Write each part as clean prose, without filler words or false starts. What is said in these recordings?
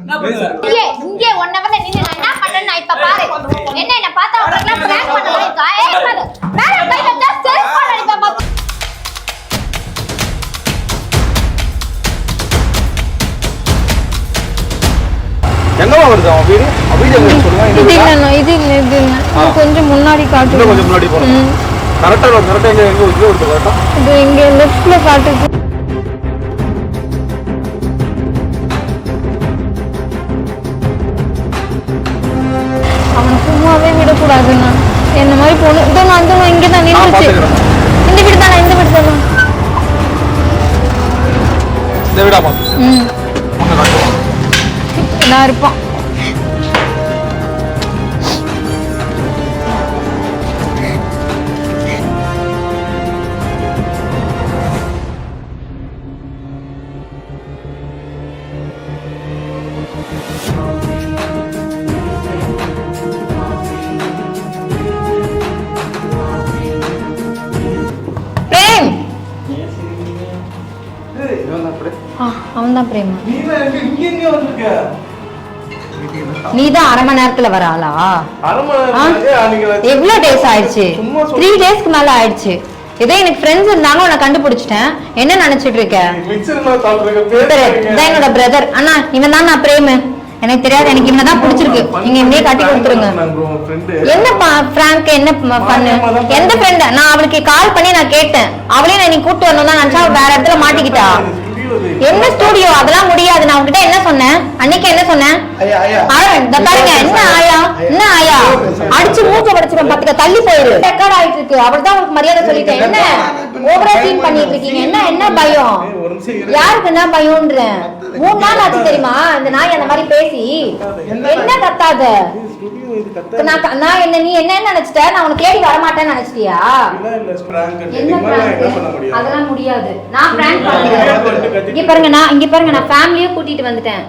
இங்கே 1 ஹவர்ல நின்னு நான் என்ன பண்றேன்னு இப்ப பாரு. என்ன பார்த்தா உங்களுக்கு பிராங்க் பண்ணலாம் இருக்கா? மேல கை வச்சா செல்ஃப் கால் அடிப்பா. எங்க வருது அவன் வீடு? வீடியோ சொல்லுங்க. இது இல்ல கொஞ்சம் முன்னாடி காட்டு. இன்னும் கொஞ்சம் முன்னாடி போறோம். கரெக்ட்டா எங்க வருது கரெக்ட்டா? இது இங்க லெஃப்ட்ல காட்டுது. அவனை சும்மாவே விடக்கூடாதுண்ணா. என்ன மாதிரி போகணும். இதோ நான் இங்கே தான் நின்றுச்சு. இந்த வீடு தானே? இந்த வீடு தானே? இந்த வீடா பாத்து. நான் இருப்பான். அவன்தான் பிரேமா. நீதான் அரை மணி நேரத்துல வர ஆளா? எவ்வளவு டேஸ் ஆயிடுச்சு? 3 டேஸ்க்கு மேல ஆயிடுச்சு. இதே எனக்கு ஃப்ரெண்ட்ஸ் இருந்தாங்க, உன்னை கண்டுபிடிச்சிட்டேன். என்ன நினைச்சிட்டு இருக்க? என்னோட பிரதர். அண்ணா இவன் தான் நான் பிரேமு. எனக்கு தெரியாது, எனக்கு இவனதான் பிடிச்சிருக்கு. நீங்க இவனையே கட்டி கொடுத்துருங்க. என்ன பிராங்க்? என்ன பண்ணு? எந்த ஃப்ரெண்ட்? நான் அவளுக்கு கால் பண்ணி நான் கேட்டேன். அவளே நான் நீ கூட்டு வரணும் தான் நினைச்சா வேற இடத்துல மாட்டிக்கிட்டா. என்ன ஸ்டுடியோ? அதெல்லாம் முடியாது. நான் உங்ககிட்ட என்ன சொன்னேன் அன்னைக்கு? என்ன சொன்னேன்? பாருங்க. என்ன ஆயா? என்ன ஆயா? அடிச்சு மூச்ச படிச்சிடும். பத்துக்க தள்ளி போயிரு. ரெக்கார்ட் ஆயிட்டு இருக்கு. அவள் தான் உங்களுக்கு மரியாதை சொல்லிட்டேன். என்ன ஓவரா சீன் பண்ணிட்டு இருக்கீங்க? என்ன பயம்? யாருக்கு என்ன பயம்ன்றேன்? 3 நாள் ஆச்சு தெரியுமா இந்த நாய் அந்த மாதிரி பேசி. என்ன கத்தாத? நான் என்ன நீ என்ன நினைச்சிட்ட? நான் உனக்கு தேடி வர மாட்டேன்னு நினைச்சிட்டியா? அதெல்லாம் முடியாது. நான் பிராங்க் பண்ணுறேன். இங்க பாருங்க நான் ஃபேமிலியே கூட்டிட்டு வந்துட்டேன்.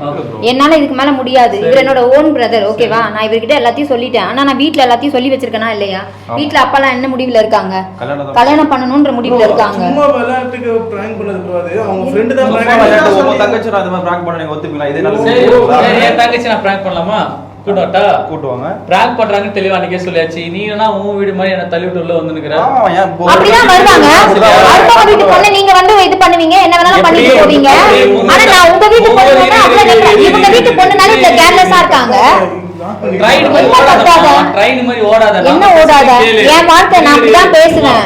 என்னால இதுக்கு மேல முடியாது. இவர் என்னோட ஓன் பிரதர். ஓகேவா? நான் இவர்கிட்ட எல்லாத்தையும் சொல்லிட்டேன். ஆனா நான் வீட்ல எல்லாத்தையும் சொல்லி வச்சிருக்கேனா இல்லையா? வீட்ல அப்பெல்லாம் என்ன முடிவுல இருக்காங்க? கல்யாணம் பண்ணணும்ன்ற முடிவுல இருக்காங்க. சும்மா விளையாட்டுக்கு பிராங்க் பண்ணது கூடாது. அவங்க ஃப்ரெண்ட் தான் உங்க தங்கச்சி அது மாதிரி பிராங்க் பண்ண நீங்க ஒத்துப்பீங்களா? இதே நல்ல என் தங்கச்சி நான் பிராங்க் பண்ணலாமா? கூட்டுவாங்க. பிராங்க் பண்றாங்கன்னு தெளிவா அன்னைக்கே சொல்லியாச்சு. நீனா உன் வீடு மாதிரி என்ன தள்ளி விட்டு உள்ள வந்து நிக்கிற. அப்படிதான் வருவாங்க. அடுத்த வீட்டு பொண்ணு நீங்க வந்து இது பண்ணுவீங்க. என்ன வேணாலும் பண்ணிட்டு போவீங்க. ஆனா நான் உங்க வீட்டு பொண்ணுனா அப்பள இவங்க வீட்டு பொண்ணுனால இந்த கேர்லெஸ்ஸா இருக்காங்க. ட்ரெயின் மாதிரி ஓடாத. என்ன ஓடாத? என் வார்த்தை நான் அப்படிதான் பேசுவேன்.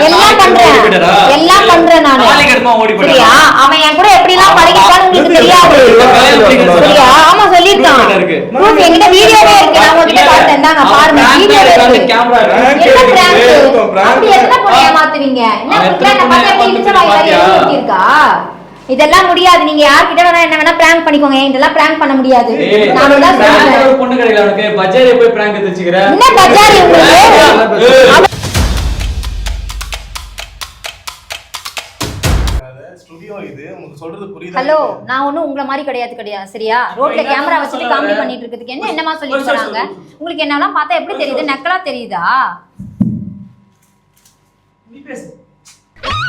எல்லாம் பண்றேன் நானு. சரியா? அவன் என் கூட எப்படி எல்லாம் பழகிட்டான்னு உங்களுக்கு தெரியாது. சரியா? ஆமா சொல்லிருக்கான். ப்ரூஃப் என்கிட்ட வீடியோவே இருக்கு. நான் உங்ககிட்ட காட்டுறேன். தாங்க பாருங்க வீடியோவே இருக்கு. என்ன பிராங்க்? அப்படி எத்தனை பொண்ணு ஏமாத்துவீங்க? என்ன புள்ள நம்ம பத்தி எப்படி இடிச்ச வாய் மாதிரி எழுதி இருக்கா? இதெல்லாம் முடியாது. நீங்க யார்கிட்ட வேணா என்ன வேணா பிராங்க் பண்ணிக்கோங்க. இதெல்லாம் பிராங்க் பண்ண முடியாது. நான் தான் சொல்றேன். ஒரு பொண்ணு கிடைக்கல உனக்கு. பஜாரில போய் பிராங்க் எடுத்துக்கற. என்ன பஜாரி உங்களுக்கு? ஸ்டுடியோ இது. உங்களுக்கு சொல்றது புரியுதா? ஹலோ, நான் ஒண்ணும் உங்கள மாதிரி கிடையாது. சரியா? ரோட்ல கேமரா வச்சிட்டு காமெடி பண்ணிட்டு இருக்கிறதுக்கு என்னமா சொல்லிட்டு வராங்க? உங்களுக்கு என்னலாம் பார்த்தா எப்படி தெரியுது? நக்கலா தெரியுதா? நீ பேசு.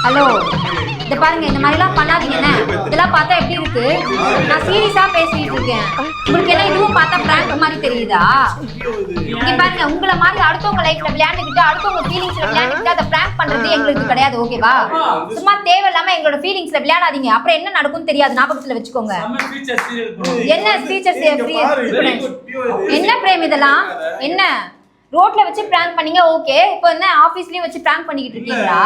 ஹலோ, இத பாருங்க. இந்த மாதிரி எல்லாம் பண்ணாதீங்க. என்ன இதெல்லாம் பார்த்தா எப்படி இருக்கு? நான் சீரியஸா பேசிட்டு இருக்கேன். உங்களுக்கு என்ன இதுவும் பார்த்தா பிராங்க் மாதிரி தெரியுதா? இங்க பாருங்க, உங்கள மாதிரி அடுத்தவங்க லைஃப்ல விளையாண்டுக்கிட்டு அடுத்தவங்க ஃபீலிங்ஸ்ல விளையாண்டுக்கிட்டு அதை பிராங்க் பண்றது எங்களுக்கு கிடையாது. ஓகேவா? சும்மா தேவையில்லாம எங்களோட ஃபீலிங்ஸ்ல விளையாடாதீங்க. அப்புறம் என்ன நடக்கும்னு தெரியாது. ஞாபகத்துல வச்சுக்கோங்க. என்ன ஃபீச்சர்ஸ்? என்ன பிரேம் இதெல்லாம்? என்ன ரோட்ல வச்சு பிராங்க் பண்ணீங்க? ஓகே. இப்போ என்ன ஆபீஸ்லயே வச்சு பிராங்க் பண்ணிக்கிட்டு இருக்கீங்களா?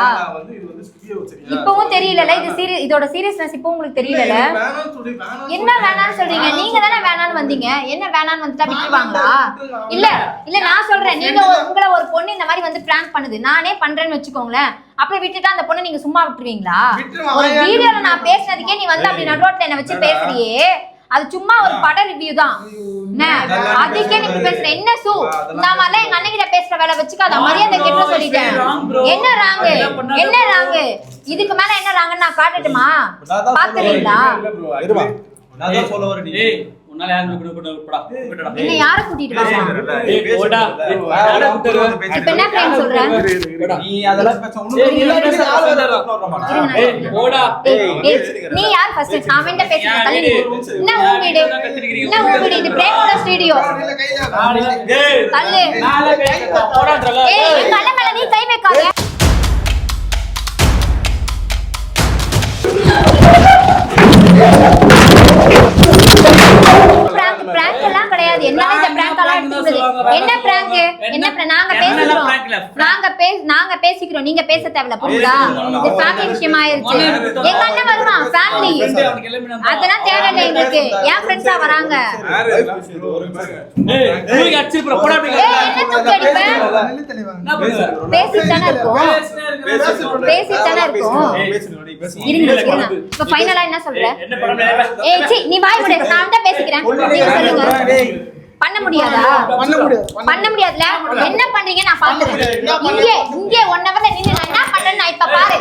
இப்பவும் தெரியல. இது இதோட சீரியஸ்னஸ் இப்போ உங்களுக்கு தெரியல. என்ன வேணான்னு சொல்றீங்க? நீங்க தானே வேணான்னு வந்தீங்க. என்ன வேணான்னு வந்துட்டா விட்டுருவாங்களா? இல்ல நான் சொல்றேன். நீங்க உங்களை ஒரு பொண்ணு இந்த மாதிரி வந்து பிராங்க் பண்ணுது, நானே பண்றேன்னு வச்சுக்கோங்களேன். அப்புறம் விட்டுட்டா அந்த பொண்ணு நீங்க சும்மா விட்டுருவீங்களா? ஒரு வீடியோல நான் பேசினதுக்கே நீ வந்து அப்படி நடுரோட்ல என்ன வச்சு பேசுறியே, அது சும்மா ஒரு பட ரிவ்யூ தான். அதுக்கே நீ பேசுற என்ன சூ? இந்த மாதிரிலாம் எங்க அண்ணன் கிட்ட பேசுற வேலை வச்சுக்காத. மரியாதை கெட்ட சொல்லிட்டேன். என்ன ராங்கு? இதுக்கு மேல என்ன ராங்குன்னு நான் காட்டட்டுமா? பாத்துறீங்களா? உன்னால யாரும் கூப்பிட்டு போடா கூப்பிடுடா என்ன யார கூட்டிட்டு வரா ஏய் போடா யார கூப்பிட்டு வர இப்ப என்ன பிராங்க் சொல்ற நீ அதெல்லாம் பேச ஏய் போடா நீ யார் ஃபர்ஸ்ட் அவன்ட்ட பேசிட்டு தள்ளி என்ன உன் வீடு என்ன உன் வீடு இது பிரேக்கோட ஸ்டுடியோ ஏய் தள்ளு நாளை பேச போடான்றல ஏய் என் கண்ண மேல நீ கை வைக்காத பிராங்க் எல்லாம் கிடையாது என்னால இந்த பிராங்க் எல்லாம் எடுத்துக்கிறது என்ன பிராங்க் நாங்க பேசிக்கிறோம் நாங்க பேசிக்கிறோம் நீங்க பேச தேவையில்ல புரியுதா இது ஃபேமிலி விஷயமா ஆயிருச்சு எங்க அண்ணன் வருவான் ஃபேமிலி அதெல்லாம் தேவையில்லை எங்களுக்கு என் ஃப்ரெண்ட்ஸா வராங்க ஏய் தூக்கி அடிச்சு போடா அப்படி ஏய் என்ன தூக்கி அடிப்ப என்ன பண்ணுவ பேசிட்டானே இருக்கும் இருங்க இப்ப ஃபைனலா என்ன சொல்ற என்ன பண்ண ஏய் சி நீ வாய் மூடு நான் தான் பேசிக்கிறேன் நீங்க சொல்லுங்க பண்ண முடியாதா பண்ண முடியாதுல என்ன பண்றீங்க நான் பாத்துறேன் இங்கே 1 ஹவர்ல நின்னு நான் என்ன பண்றேன்னு நான் இப்ப பாரு